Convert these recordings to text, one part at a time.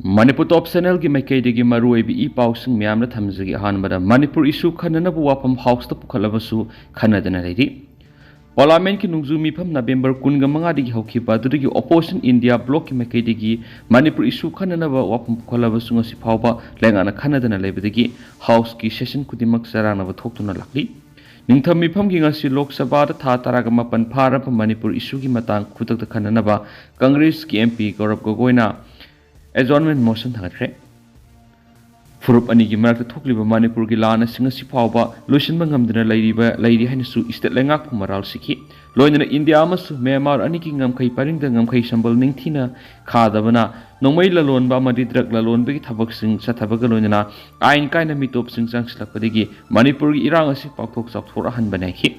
Manipur top channel ki maikaidagi maruibi I pausing miyamna thamjagi ahanbada Manipur issue khananabu wapam house ta pukhalabasu khanadana leidi Parliament ki nungzu mifam November 15 digi haukiba adudagi opposition India bloc ki maikaidagi Manipur issue khananaba wapam pukhalabasu ngasi phawba lengana khanadana leibadagi house ki session kudimak saranaba thoktuna lakli Ningtham mifam ki ngasi Lok Sabha da tha taraga mapan pharap Manipur issue ki matang khutak khananaba Congress ki MP Gaurav Gogoina Adjournment motion Nakpak2 Furup ani ki marak thokliba Manipur ki lana singa sipawba loisinba ngamdana lairi hainasu state lengak maral sikhi loinana India amasu Myanmar ani ki ngamkhai paringda ngamkhai sambal ningthina khadabana nongmai lalonba amadi drug lalonba ki thabak sing sathabaga loinana ain kaina mitop sing changslakpadagi Manipur ki irang asi pakthok chakthora hanbana khi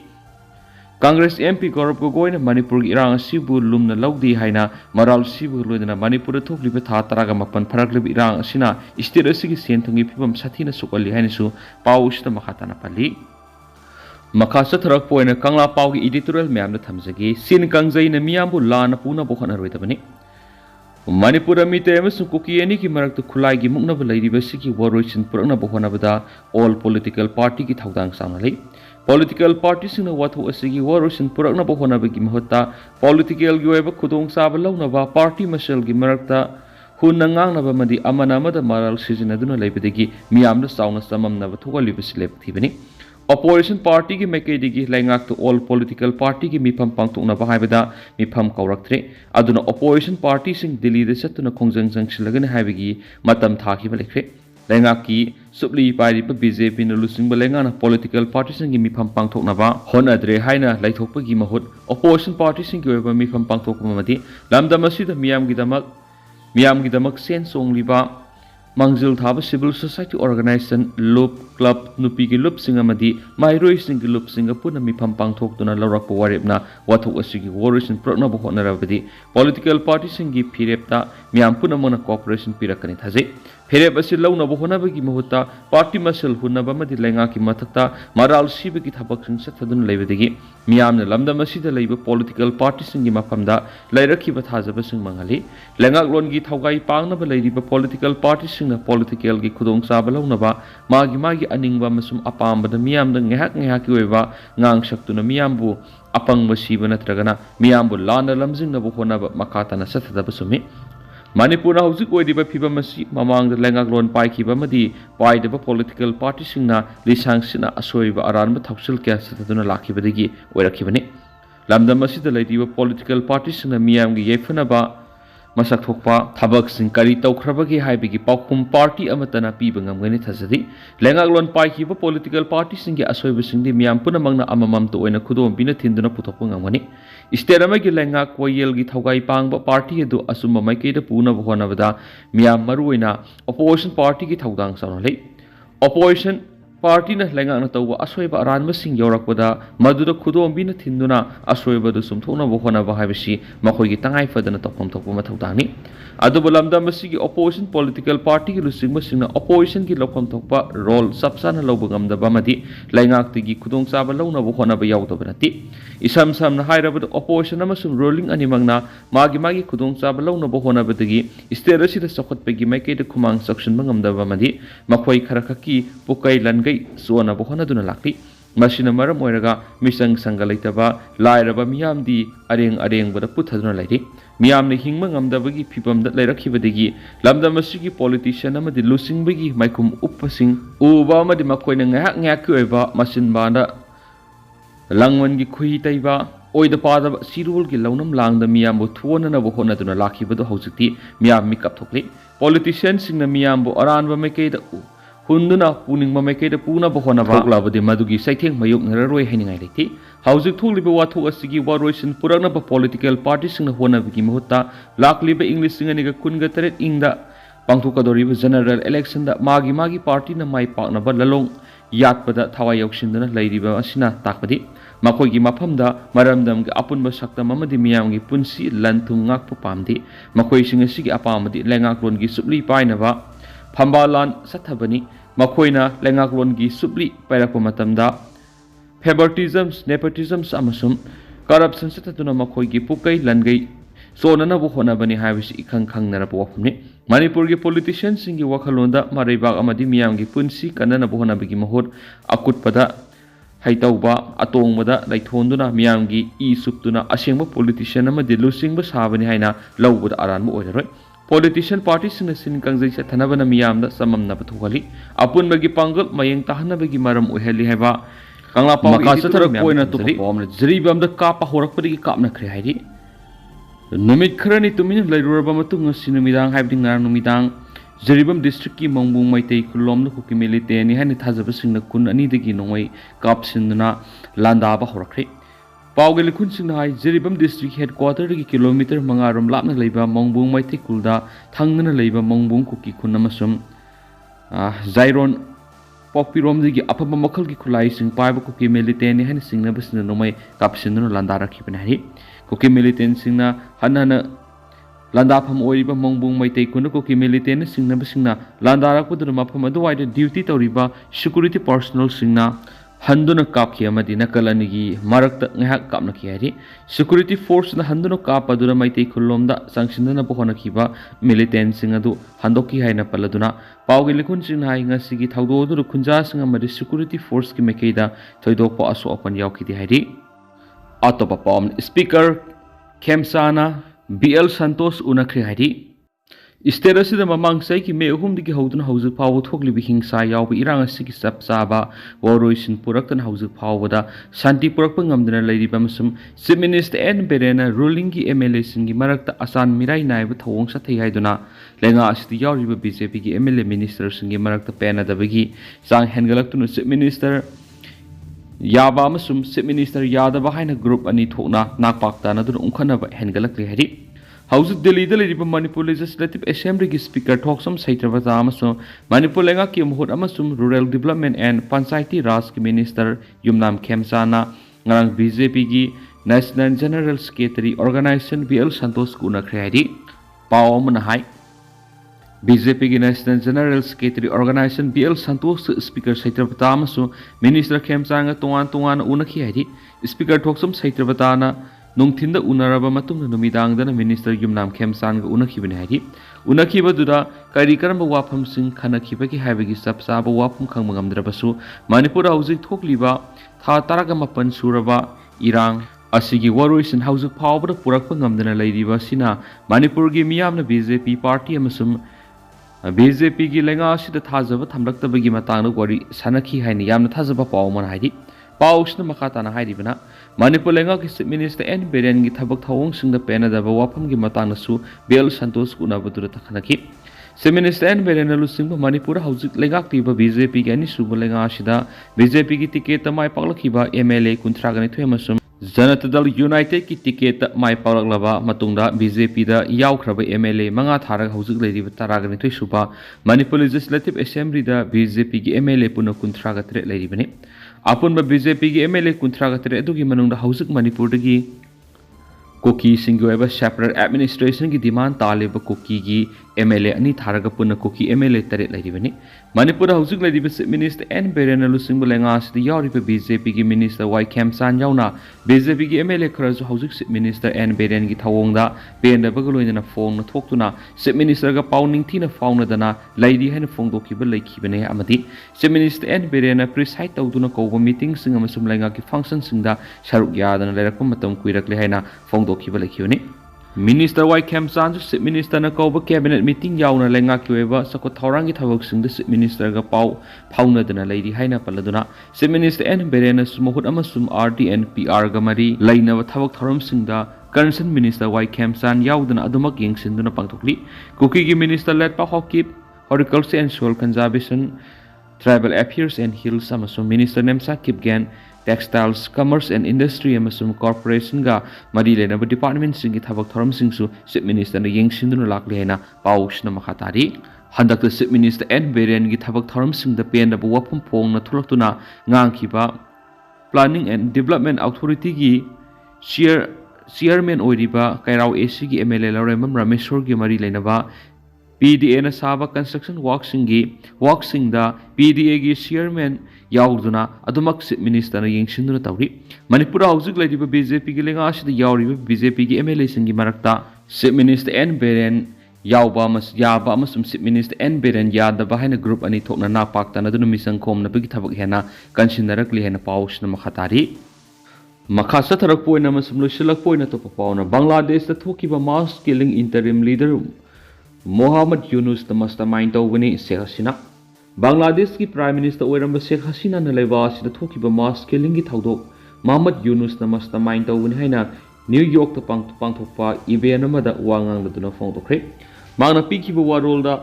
Congress MP Gaurav Gogoina Manipur ki irang asibu lumna laudi haina maral sibu loidana Manipur thokliba tha taraga mapan pharaklib irang asina state asigi senthungi phibam sathina sukali haina su pausta makhatana pali Makasa tharak poina kangla pau ki editorial myam na thamjagi sin kangjai na miyambu lana puna bokhana roidabani Manipur amite amasung Kuki ani ki marakta khulai gi mukna balairiba sigi waroisin purana bokhana bada all political party ki thaudang sangalai Political parties in the Watu Asigi Warus and Purana Bohona Begimhota, political Gueva Kudong Sabalonava, party Marshal Gimarta, Hunangang Navamadi Amanama, the Maral season Aduna Lebedigi, Miam the Sauna Samam Navatua Libis Leptivini. Opposition party ki Makadigi Langak to all political party ki Mipam Pantuna Bahabeda, Mipam Kauraktre, Aduna opposition parties in Delhi the Setuna Kongjang Shilagan Havigi, Matam Taki Valekre. Lengaki subli pari pa BJP na lusing balengana political parties ngi mifam pangthok na ba honadre haina laithok pa gi mahut opposition parties ngi oiba mifam pangthok mamati lamdam asida miyam gi damak sen song liba mangjil thaba civil society organization loop club nupi gi loop singamadi mairoi sing gi loop singapur na mifam pangthok tuna lorak pa warepna wathok asigi warison prokna bo honarabadi political parties ngi phirepta miyam puna mona cooperation pirakani thajai Fereb asi launa bohona bagi mahuta party masal hunna bamadi lenga ki mathakta maral siba ki thabak sing sathadun leibadagi miyamna lamdam asida leiba political party singi mafamda leirakhi ba thajaba sing mangali lenga lon gi thaugai pangna ba leiriba political party singna political gi khudong saba launa ba magi aningba masum apamba da miyamda ngehak ki weba ngang saktuna miyambu apang masiba natragana miyambu lana lamjing na bohona ba makata na sathadaba sumi Manipur na hauzik oidiba phibam asi mamang lengak lon paikiba madi paidaba political party singna lisang sina asoiba aranba thaksil kya sataduna lakhibadagi oirakibani lamdam asida leidiba political party singna miyamgi yefnaba masak thokpa thabak sing kari tawkhrabagi haibigi paukhum party amatana piba ngamgani thajadi lengak lon paikiba political party singgi asoiba singdi miyam punamangna amamam to oina khudom bina thinduna puthokpa ngamgani State amagi lengak koyel gi thaugai pangba party edu asumma maikei da puna bohona bada miyam maruina opposition party gi thaudang sanale opposition party na lengak na tawwa asoiba aranma sing yorakpada maduda khudom bina thinduna asoiba du sumthona bohona ba haibisi makhoi gi tangai fadana topam toppa mathaudani adu balamda masigi opposition political party gi lusing masingna opposition gi lokam thokpa role sabsana lobangam da bamadi lengak tigi khudong saba launa bohona ba yawdabanati Isam na hairabad opposition amasum ruling animangna magi khudong saba launa bohona badagi state asida sokhat pegi maikei da khumang section bangam da bamadi makhoi kharakaki pukai langai suana bohona duna lakti masina maram oiraga misang sangalaitaba lairaba miyamdi areng bada puthaduna lairi miyamne hingma ngamdabagi phibam da lairakhibadagi lamdam asigi politician amadi lusingbagi maikum uppasing uba amadi makoina ngak oiba masin bana Langwan gi khui taiba oida pada sirul gi launam langda miyambu thuona na bohona duna lakhibadu haujiti miyam mikap thokli politicians singna miyambu aranba mekei da hunduna puningma mekei da puna bohona ba labadi madugi saitheng mayuk ngararoi haningai leiti haujik thuliba wathu asigi waroisin purakna ba political parties singna hona bigi mahutta lakliba english singani ga kunga taret ingda pangthukadoriba general election da magi party na mai pakna ba lalong yatpada thawai yoksindana leiriba asina takpadi Makogi mapamda maramdam gi apunba sakta mamadi miyam gi punsi lanthung ngakpu pamdi makoi singasigi apamadi lengak lon gi subli painaba phambalan sathabani makoina lengak lon gi subli pairakpa matamda favoritisms nepotisms amasum corruption sataduna makoi gi pukai langai sonanaba honabani haibisi ikhang khangnaraba wafamni Manipurgi politicians singi wakhalonda maraibak amadi miyamgi punsi kananaba honabagi mahut akutpada haitauba atongmada laithonduna miyamgi suptuna asengba politician amadi lusingba sabani haina lawbada aranba oiraroi politician party singna sin kangjai chathanabana miyamda samamnaba thugali apunbagi pangal mayeng tahanabagi maram oihali haiba kangla pau makasatara koina tu pomna jribamda Kappa hourakpa Kapnakhre hairi numit kharani tumin lairuraba matung sinumidang haibdi ngarang numidang Jeribam district ki Mongbung Maitei Kulom Kuki militant ni hani thajaba singna kun ani dagi nongwai kap sinduna landaba hourakre Paugel kun singna hai Jeribam district headquarter gi kilometer mangarum lapna leiba Mongbung Maitei Kulda thangna leiba Mongbung Kuki kun amasum Zairon Popirom dagi apaba makal gi khulai sing paiba Kuki militant ni hani singna basna nongwai kap sinduna landara khibnari Kuki militant singna hanana Landafam oiriba Mongbung Maitei kun Kuki militant singna basingna landara kudura mafam aduwaida duty tawriba security personnel singna handuna kapki amadi nakalanigi marakta ngahak kapnakhi hari security force na handuna kapadura Maitei khulomda sangsinna bohona khiba militant singa du handoki haina paladuna paugi likun singna hai ngasigi thawdo khunja singa mari security force ki mekeida thoidokpa aso open yaukidi hari atopa pom speaker Khemchand BL Santos unakhre hari state asida mamang sai ki me ahum digi hoduna hauju paw thokli bi hingsa yaw irang asigi sap saba woroisin puraktan hauju pawda shanti purakpa ngamdana leiriba masum chief minister and berena ruling ki MLA singi marakta asan mirai naiba thawong sathai haiduna lenga asidi yawriba BJP ki MLA minister singi marakta pena dabagi sang hengalak chief minister Yaba amasum chief minister yadaba haina group ani thokna Nakpak2 na dun umkhanaba hengalakli hari Hausu Delhi da leriba Manipur Legislative Assembly ki speaker thoksam satyabrata amasum Manipur lenga ki muhut amasum rural development and panchayati raj ki minister yumnam Khemchand na ngarang BJP ki national general secretary organization BL Santos unakhre hari paw amana hai BJP ki National General Secretary Organization BL Santos Speaker satyabrata amasu Minister Khemchand tongan unakhi hari Speaker thoksam satyabrata na nungthinda unaraba matungna numidangdana Minister yumnam Khemchand unakhibani hari unakhibaduda kari karamba wafam sing khanakhibagi haibagi sapsaba wafam khangmangamdrabasu Manipur hauzik thokliba tha taraga mapan suraba irang asigi waroisin hauzik phawbada purakpa ngamdana leiriba sina Manipur gi miyamna BJP party amasum BJP ki lenga asida thajaba thamlaktabagi matangna wari sanakhi haini yamna thajaba pawman haidi pawsna makhatana hairibana Manipur lenga ki chief minister and beren gi thabak thawong singda penadaba wafam gi matangna su BL Santos kunabudura takhanaki chief minister and beren lusingba Manipur hauzik lenga tiba BJP ki ani suba lenga asida BJP ki ticket mai paklakhiba MLA kuntragani thoemasum Janata Dal United ki ticket mai palaklaba matungda BJP da yawkhraba MLA manga tharag hauzik leiriba taragani thoisuba Manipur Legislative Assembly da BJP ki MLA puna kuntraga tre leiribani apunba BJP ki MLA kuntraga tre adugi manungda hauzik Manipur dagi Kuki singoeba separate administration ki demand taleba Kuki ki MLA ani tharaga puna Kuki MLA tare leiribani Manipur hauzik leiriba chief minister and berena lusingba lenga asidi yawriba BJP ki minister Y Khemchand yauna BJP ki MLA kharasu hauzik chief minister and beren ki thawongda pendaba galoina phone na thoktuna chief minister ga pawning thina fauna dana leiri haina phongdokhiba leikhibane amadi chief minister and berena preside tawduna koba meeting sing amasum lenga ki function singda saruk yadana lerakpa matam kuirakle haina phongdokhiba leikhibane Minister Y Khemchand chief minister na koba cabinet meeting yauna lenga kiweba sako thaurangi thabak singda chief minister ga paw phauna dana leiri haina paladuna chief minister and berena sumuhut amasum RD and PR ga mari leina thabak thoram singda concerned minister Y Khemchand yaudana adumak yengsinduna pangthokli Kuki gi minister led pa hokip horticulture and soil conservation tribal affairs and hills amasum minister nemsa kipgan textiles commerce and industry amasum corporation ga mari lenaba department singi thabak thoram singsu chief minister na yengsinduna lakle haina pawsna makhatari handakta chief minister and beren gi thabak thoram singda pendaba wafum phong na thulaktuna ngangkhiba planning and development authority gi chairman oiriba kairau AC gi MLA Lauremam Rameshwar gi mari lenaba PDA na saba construction working da PDA gi chairman yauduna adumak chief minister na yengsinduna tawri Manipur hauzik leiriba BJP gi lenga asida yawriba BJP gi MLA singi marakta Chief Minister N Beren yaba amasum Chief Minister N Beren yadaba haina group ani thokna Nakpak2 na dunu misang khom na bigi thabak hena kansinnarakli hena pausna makhatari makha satharak poina amasum loisilak poina to pauna Bangladesh ta thokiba mass killing interim leader Mohammad Yunus the mastermind tawani Sheikh Hasina Bangladesh ki Prime Minister oiramba Sheikh Hasina na leiba asida thokiba mass killing gi thaudok Mohammad Yunus the mastermind tawani haina New York ta pangthokpa event amada wangang laduna phongtokre mangna pikiba warolda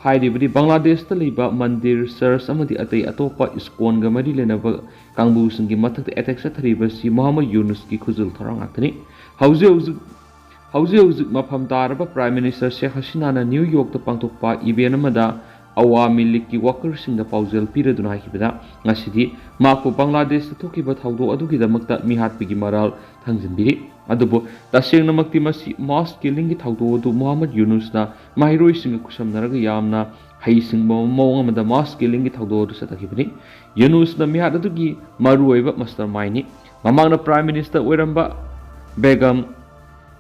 hairibadi Bangladesh ta leiba mandir church amadi atai atopa iskon ga mari lenaba kangbu singi mathak attack sathariba si Mohammad Yunus ki khuzul tharang aktani hauzik mafam taraba Prime Minister Sheikh Hasina na New York ta pangthokpa event amada Awami League ki workers singa paujel piraduna haikibada ngasidi mako Bangladesh ta thokiba thaudo adugi damakta mihat pigi maral thangjinbiri adubo taseng namakti masi mass killing ki thaudo du Mohammad Yunus na mahiroi singa kusamnaraga yamna haising mawng amada mass killing ki thaudo du satakibani Yunus na mihat adugi maruoiba mastermind ni mamangna Prime Minister oiramba Begum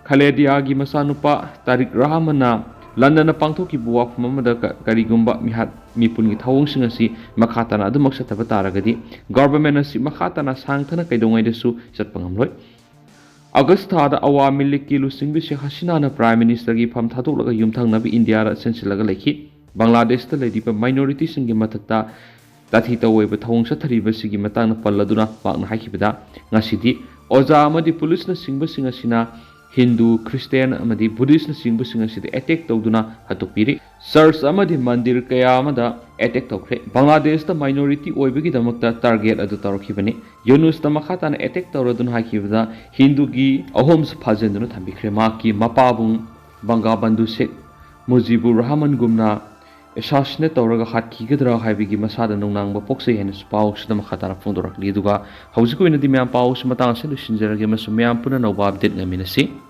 Khaledia gi masanupa Tariq Rahmana London na pangthoki buwa famamada karigumba mihat mipun gi thawong singasi makhatana adumak sataba taragadi government asi makhatana sangthana kaidongai desu satpangamloi August thada Awami League ki lusingbi Sheikh Hasina na Prime Minister gi pham thadolaga yumthang nabi India ra sensilaga lekhi Bangladesh ta ledipa minority singi mathakta tathi tawaiba thawong sathariba sigi matangna palladuna pakna haikibada ngasidi oja amadi police na singba singasina Hindu, Christian, amadi Buddhist na singbu singasida attack tawduna hatupiri church amadi mandir kaya amada attack tawkhre Bangladesh ta minority oibagi damakta target adu tawrakhibani Yunus ta makhata na attack tawradun hakibada Hindu gi ahoms phajenduna thambikre maki mapabung Banga Bandhu Sheikh Mujibur Rahman gumna assassinate tawraga hatkigadra haibigi masada nungnangba poksai hena spau sida makhata ra phongdorakli duga haujiku inadi myam pau matang se lusinjarage masum myam puna nova update ngaminasi